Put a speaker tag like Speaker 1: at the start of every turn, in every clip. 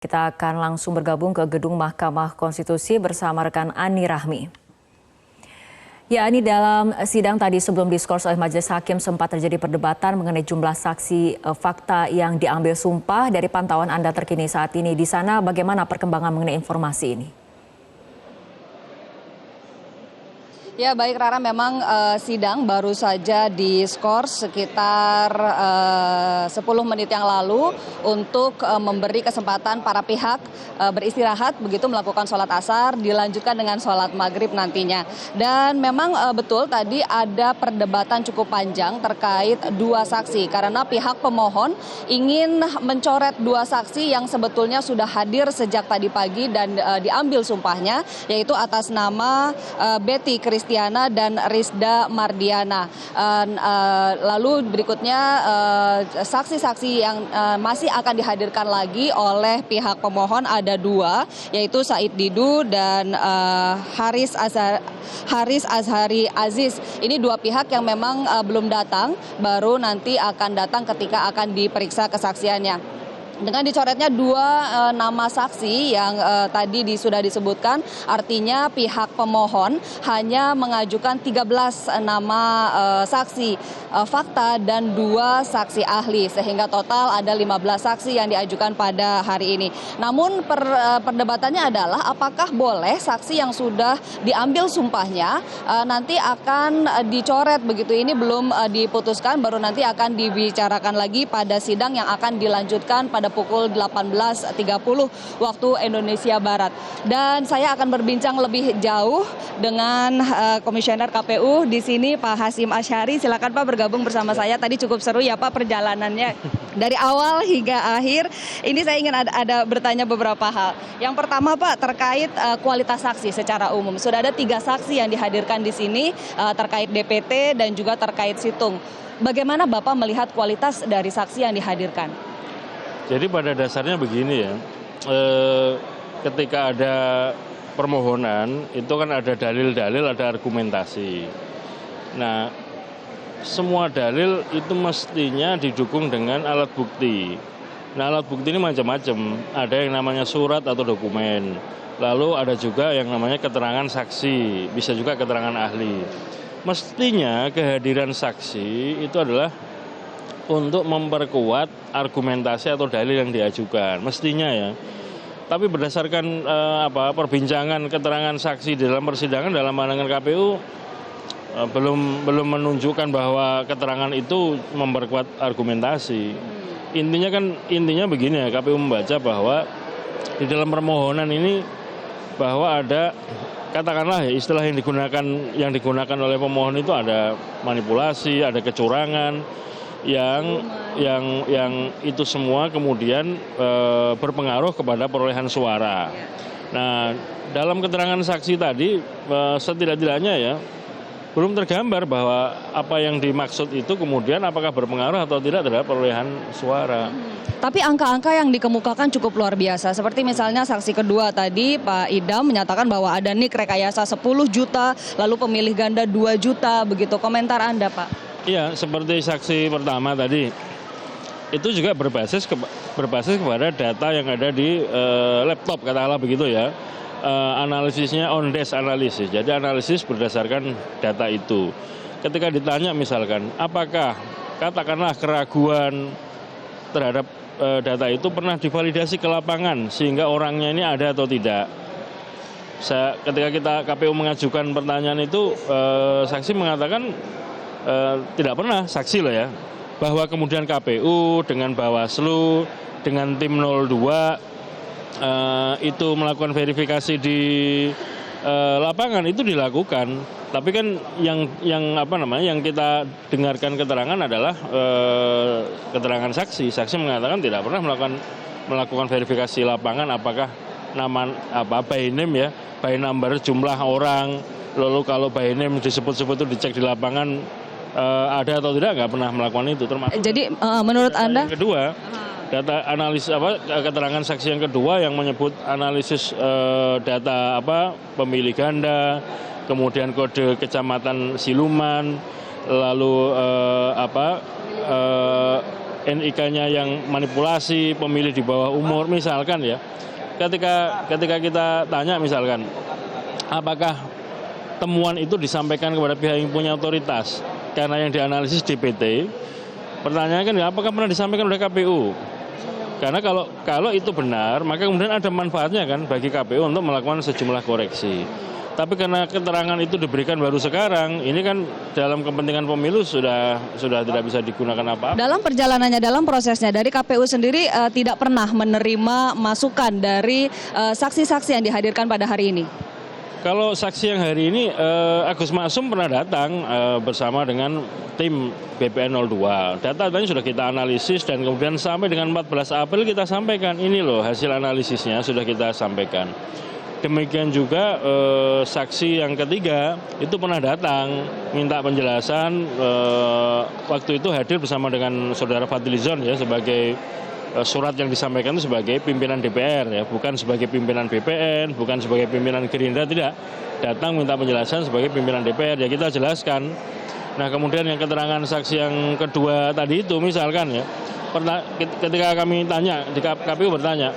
Speaker 1: Kita akan langsung bergabung ke gedung Mahkamah Konstitusi bersama rekan Ani Rahmi. Ya, Ani, dalam sidang tadi sebelum diskors oleh Majelis Hakim sempat terjadi perdebatan mengenai jumlah saksi fakta yang diambil sumpah. Dari pantauan Anda terkini saat ini di sana, bagaimana perkembangan mengenai informasi ini?
Speaker 2: Ya baik Rara, memang sidang baru saja diskors sekitar 10 menit yang lalu untuk memberi kesempatan para pihak beristirahat begitu melakukan sholat asar, dilanjutkan dengan sholat maghrib nantinya. Dan memang betul tadi ada perdebatan cukup panjang terkait dua saksi karena pihak pemohon ingin mencoret dua saksi yang sebetulnya sudah hadir sejak tadi pagi dan diambil sumpahnya, yaitu atas nama Betty Kristiana dan Rizda Mardiana. Lalu berikutnya saksi-saksi yang masih akan dihadirkan lagi oleh pihak pemohon ada dua, yaitu Said Didu dan Haris Azhari Aziz. Ini dua pihak yang memang belum datang, baru nanti akan datang ketika akan diperiksa kesaksiannya. Dengan dicoretnya dua nama saksi yang tadi sudah disebutkan, artinya pihak pemohon hanya mengajukan 13 nama saksi fakta dan 2 saksi ahli, sehingga total ada 15 saksi yang diajukan pada hari ini. Namun perdebatannya adalah apakah boleh saksi yang sudah diambil sumpahnya nanti akan dicoret begitu. Ini belum diputuskan, baru nanti akan dibicarakan lagi pada sidang yang akan dilanjutkan pada pukul 18.30 waktu Indonesia Barat. Dan saya akan berbincang lebih jauh dengan Komisioner KPU di sini, Pak Hasyim Asyari. Silakan Pak bergabung bersama saya. Tadi cukup seru ya Pak perjalanannya dari awal hingga akhir. Ini saya ingin ada bertanya beberapa hal. Yang pertama Pak, terkait kualitas saksi secara umum. Sudah ada 3 saksi yang dihadirkan di sini terkait DPT dan juga terkait situng. Bagaimana Bapak melihat kualitas dari saksi yang dihadirkan?
Speaker 3: Jadi pada dasarnya begini ya, ketika ada permohonan itu kan ada dalil-dalil, ada argumentasi. Nah, semua dalil itu mestinya didukung dengan alat bukti. Nah, alat bukti ini macam-macam. Ada yang namanya surat atau dokumen. Lalu ada juga yang namanya keterangan saksi, bisa juga keterangan ahli. Mestinya kehadiran saksi itu adalah untuk memperkuat argumentasi atau dalil yang diajukan, mestinya ya. Tapi berdasarkan perbincangan keterangan saksi dalam persidangan dalam pandangan KPU belum menunjukkan bahwa keterangan itu memperkuat argumentasi. Intinya begini ya, KPU membaca bahwa di dalam permohonan ini bahwa ada, katakanlah ya, istilah yang digunakan oleh pemohon itu ada manipulasi, ada kecurangan yang itu semua kemudian berpengaruh kepada perolehan suara. Nah, dalam keterangan saksi tadi setidak-tidaknya ya belum tergambar bahwa apa yang dimaksud itu kemudian apakah berpengaruh atau tidak terhadap perolehan suara.
Speaker 2: Tapi angka-angka yang dikemukakan cukup luar biasa. Seperti misalnya saksi kedua tadi Pak Idam menyatakan bahwa ada nik rekayasa 10 juta, lalu pemilih ganda 2 juta, begitu. Komentar Anda Pak?
Speaker 3: Iya, seperti saksi pertama tadi, itu juga berbasis kepada data yang ada di laptop, katakanlah begitu ya. Analisisnya on desk analisis, jadi analisis berdasarkan data itu. Ketika ditanya misalkan, apakah katakanlah keraguan terhadap data itu pernah divalidasi ke lapangan sehingga orangnya ini ada atau tidak. Ketika KPU mengajukan pertanyaan itu, saksi mengatakan tidak pernah, saksi loh ya, bahwa kemudian KPU dengan Bawaslu dengan tim 02 itu melakukan verifikasi di lapangan itu dilakukan. Tapi kan yang kita dengarkan keterangan adalah keterangan saksi mengatakan tidak pernah melakukan verifikasi lapangan, apakah nama by name ya, by number jumlah orang, lalu kalau by name disebut-sebut itu dicek di lapangan ada atau tidak, nggak pernah melakukan itu. Termasuk
Speaker 2: jadi menurut Anda?
Speaker 3: Yang kedua, data analis keterangan saksi yang kedua yang menyebut analisis data pemilih ganda, kemudian kode kecamatan Siluman, lalu NIK-nya yang manipulasi, pemilih di bawah umur misalkan ya. Ketika kita tanya misalkan, apakah temuan itu disampaikan kepada pihak yang punya otoritas? Karena yang dianalisis DPT, pertanyaannya kan apakah pernah disampaikan oleh KPU? Karena kalau itu benar, maka kemudian ada manfaatnya kan bagi KPU untuk melakukan sejumlah koreksi. Tapi karena keterangan itu diberikan baru sekarang, ini kan dalam kepentingan pemilu sudah tidak bisa digunakan apa-apa.
Speaker 2: Dalam perjalanannya, dalam prosesnya dari KPU sendiri tidak pernah menerima masukan dari saksi-saksi yang dihadirkan pada hari ini.
Speaker 3: Kalau saksi yang hari ini, Agus Maksum pernah datang bersama dengan tim BPN 02. Data-datanya sudah kita analisis dan kemudian sampai dengan 14 April kita sampaikan. Ini loh hasil analisisnya sudah kita sampaikan. Demikian juga saksi yang ketiga itu pernah datang minta penjelasan, waktu itu hadir bersama dengan Saudara Fadlizon ya sebagai surat yang disampaikan itu sebagai pimpinan DPR ya, bukan sebagai pimpinan BPN, bukan sebagai pimpinan Gerindra, tidak. Datang minta penjelasan sebagai pimpinan DPR ya kita jelaskan. Nah kemudian yang keterangan saksi yang kedua tadi itu misalkan ya, ketika kami tanya di KPU bertanya,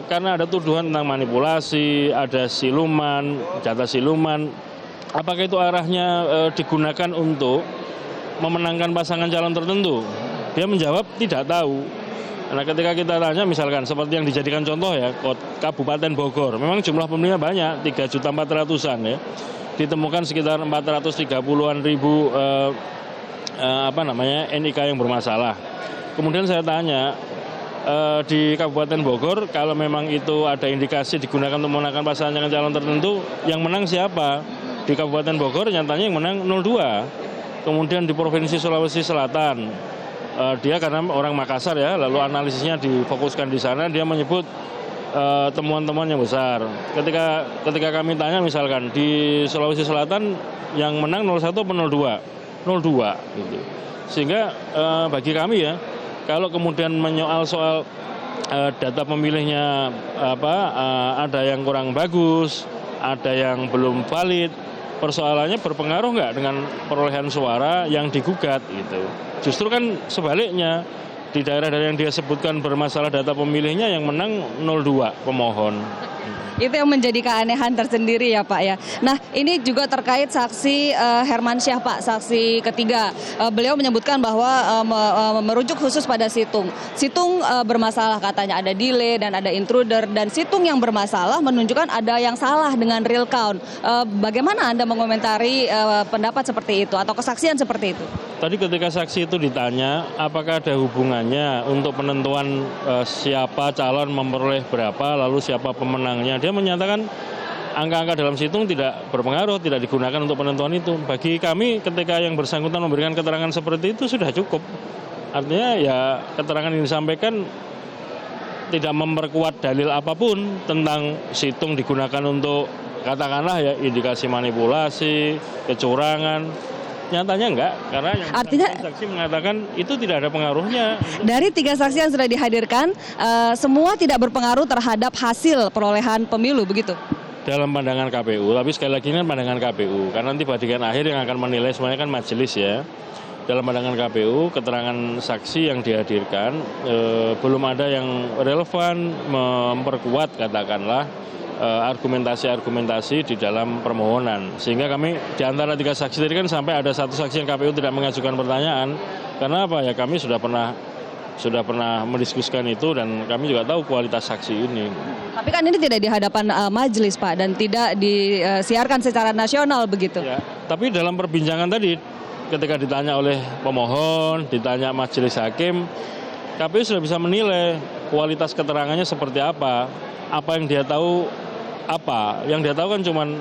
Speaker 3: karena ada tuduhan tentang manipulasi, ada siluman, data siluman, apakah itu arahnya digunakan untuk memenangkan pasangan calon tertentu? Dia menjawab tidak tahu. Nah ketika kita tanya misalkan seperti yang dijadikan contoh ya, Kabupaten Bogor, memang jumlah pemilihnya banyak, 3.400.000-an ya, ditemukan sekitar 430-an ribu NIK yang bermasalah. Kemudian saya tanya, di Kabupaten Bogor kalau memang itu ada indikasi digunakan untuk memenangkan pasangan calon tertentu, yang menang siapa? Di Kabupaten Bogor nyatanya yang menang 02. Kemudian di Provinsi Sulawesi Selatan, dia karena orang Makassar ya, lalu analisisnya difokuskan di sana, dia menyebut temuan-temuan yang besar. Ketika kami tanya misalkan di Sulawesi Selatan yang menang 01 atau 02? 02 gitu. Sehingga bagi kami ya, kalau kemudian menyoal soal data pemilihnya ada yang kurang bagus, ada yang belum valid, persoalannya berpengaruh nggak dengan perolehan suara yang digugat gitu. Justru kan sebaliknya, di daerah-daerah yang dia sebutkan bermasalah data pemilihnya yang menang 02 pemohon.
Speaker 2: Itu yang menjadi keanehan tersendiri ya Pak ya. Nah ini juga terkait saksi Hermansyah Pak, saksi ketiga. Beliau menyebutkan bahwa merujuk khusus pada situng. Situng bermasalah katanya, ada delay dan ada intruder. Dan situng yang bermasalah menunjukkan ada yang salah dengan real count. Bagaimana Anda mengomentari pendapat seperti itu atau kesaksian seperti itu?
Speaker 3: Tadi ketika saksi itu ditanya apakah ada hubungannya untuk penentuan siapa calon memperoleh berapa lalu siapa pemenangnya, dia menyatakan angka-angka dalam situng tidak berpengaruh, tidak digunakan untuk penentuan itu. Bagi kami ketika yang bersangkutan memberikan keterangan seperti itu sudah cukup. Artinya ya keterangan yang disampaikan tidak memperkuat dalil apapun tentang situng digunakan untuk katakanlah ya indikasi manipulasi, kecurangan. Nyatanya enggak, karena yang
Speaker 2: artinya
Speaker 3: saksi mengatakan itu tidak ada pengaruhnya.
Speaker 2: Dari 3 saksi yang sudah dihadirkan, semua tidak berpengaruh terhadap hasil perolehan pemilu, begitu?
Speaker 3: Dalam pandangan KPU, tapi sekali lagi ini kan pandangan KPU, karena nanti bagian akhir yang akan menilai semuanya kan majelis ya. Dalam pandangan KPU, keterangan saksi yang dihadirkan belum ada yang relevan memperkuat katakanlah argumentasi-argumentasi di dalam permohonan. Sehingga kami di antara 3 saksi tadi kan sampai ada 1 saksi yang KPU tidak mengajukan pertanyaan. Karena apa ya, kami sudah pernah mendiskusikan itu dan kami juga tahu kualitas saksi ini.
Speaker 2: Tapi kan ini tidak di hadapan majelis Pak dan tidak disiarkan secara nasional begitu.
Speaker 3: Ya, tapi dalam perbincangan tadi ketika ditanya oleh pemohon, ditanya majelis hakim, KPU sudah bisa menilai kualitas keterangannya seperti apa yang dia tahu yang dia tahu kan cuman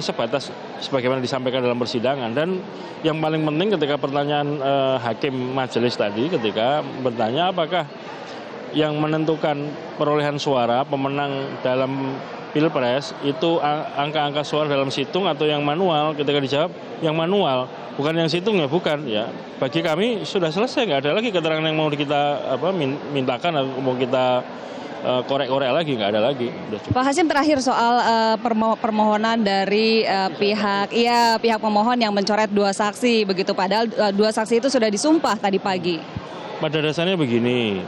Speaker 3: sebatas sebagaimana disampaikan dalam persidangan. Dan yang paling penting ketika pertanyaan hakim majelis tadi ketika bertanya apakah yang menentukan perolehan suara pemenang dalam Pilpres itu angka-angka suara dalam situng atau yang manual, ketika dijawab yang manual, bukan yang situng ya, bukan ya. Bagi kami sudah selesai, nggak ada lagi keterangan yang mau kita mintakan atau mau kita korek-korek lagi, nggak ada lagi.
Speaker 2: Pak Hasyim, terakhir soal permohonan dari pihak pemohon yang mencoret 2 saksi begitu, padahal 2 saksi itu sudah disumpah tadi pagi.
Speaker 3: pada dasarnya begini,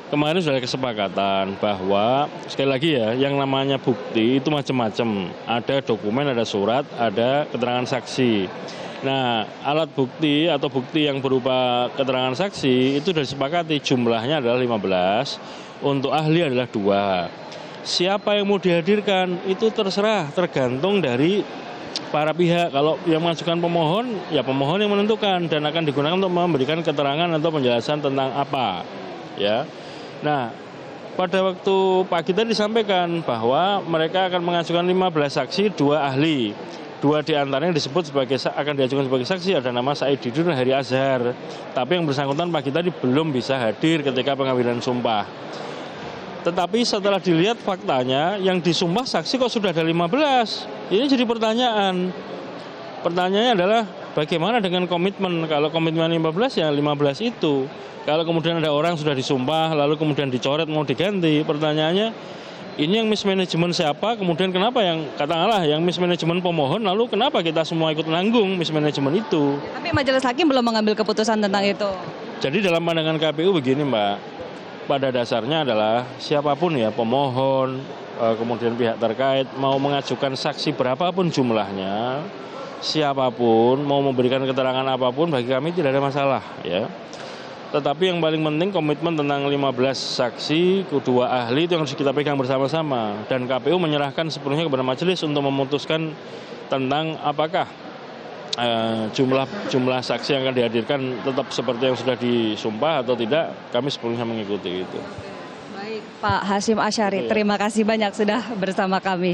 Speaker 3: kemarin sudah ada kesepakatan bahwa sekali lagi ya, yang namanya bukti itu macam-macam. Ada dokumen, ada surat, ada keterangan saksi. Nah, alat bukti atau bukti yang berupa keterangan saksi itu sudah disepakati jumlahnya adalah 15, untuk ahli adalah 2. Siapa yang mau dihadirkan itu terserah, tergantung dari para pihak. Kalau yang mengajukan pemohon, ya pemohon yang menentukan dan akan digunakan untuk memberikan keterangan atau penjelasan tentang apa. Ya. Nah, pada waktu pagi tadi disampaikan bahwa mereka akan mengajukan 15 saksi, 2 ahli. 2 diantaranya disebut akan diajukan sebagai saksi, ada nama Said Didur dan Hari Azhar. Tapi yang bersangkutan pagi tadi belum bisa hadir ketika pengambilan sumpah. Tetapi setelah dilihat faktanya, yang disumpah saksi kok sudah ada 15. Ini jadi pertanyaan. Pertanyaannya adalah bagaimana dengan komitmen? Kalau komitmen 15 ya 15 itu. Kalau kemudian ada orang sudah disumpah, lalu kemudian dicoret mau diganti, pertanyaannya ini yang mismanagement siapa? Kemudian kenapa yang katakanlah yang mismanagement pemohon, lalu kenapa kita semua ikut nanggung mismanagement itu?
Speaker 2: Tapi majelis hakim belum mengambil keputusan tentang itu.
Speaker 3: Jadi dalam pandangan KPU begini Mbak, pada dasarnya adalah siapapun ya pemohon, kemudian pihak terkait mau mengajukan saksi berapapun jumlahnya, siapapun mau memberikan keterangan apapun bagi kami tidak ada masalah ya. Tetapi yang paling penting komitmen tentang 15 saksi, 2 ahli itu yang harus kita pegang bersama-sama. Dan KPU menyerahkan sepenuhnya kepada majelis untuk memutuskan tentang apakah jumlah saksi yang akan dihadirkan tetap seperti yang sudah disumpah atau tidak. Kami sepenuhnya mengikuti itu.
Speaker 2: Baik, Pak Hasyim Asyari, terima kasih banyak sudah bersama kami.